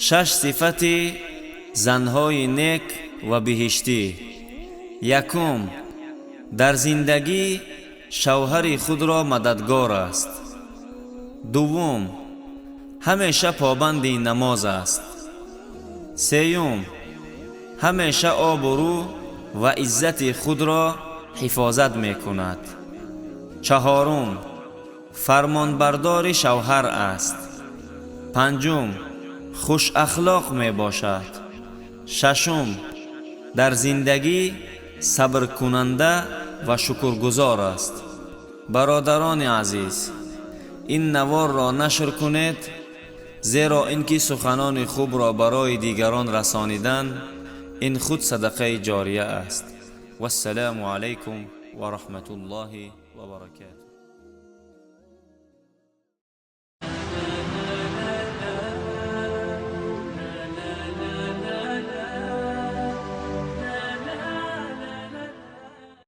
شش صفت زنهای نیک و بهشتی. یکم، در زندگی شوهر خود را مددگار است. دوم، همیشه پابند نماز است. سیوم، همیشه آبرو و عزت خود را حفاظت می کند. چهارم، فرمانبردار شوهر است. پنجم، خوش اخلاق می باشد. ششم، در زندگی صبر کننده و شکرگزار است. برادران عزیز، این نوار را نشر کنید، زیرا اینکه سخنان خوب را برای دیگران رسانیدن این خود صدقه جاریه است. و السلام علیکم و رحمت الله و برکاته.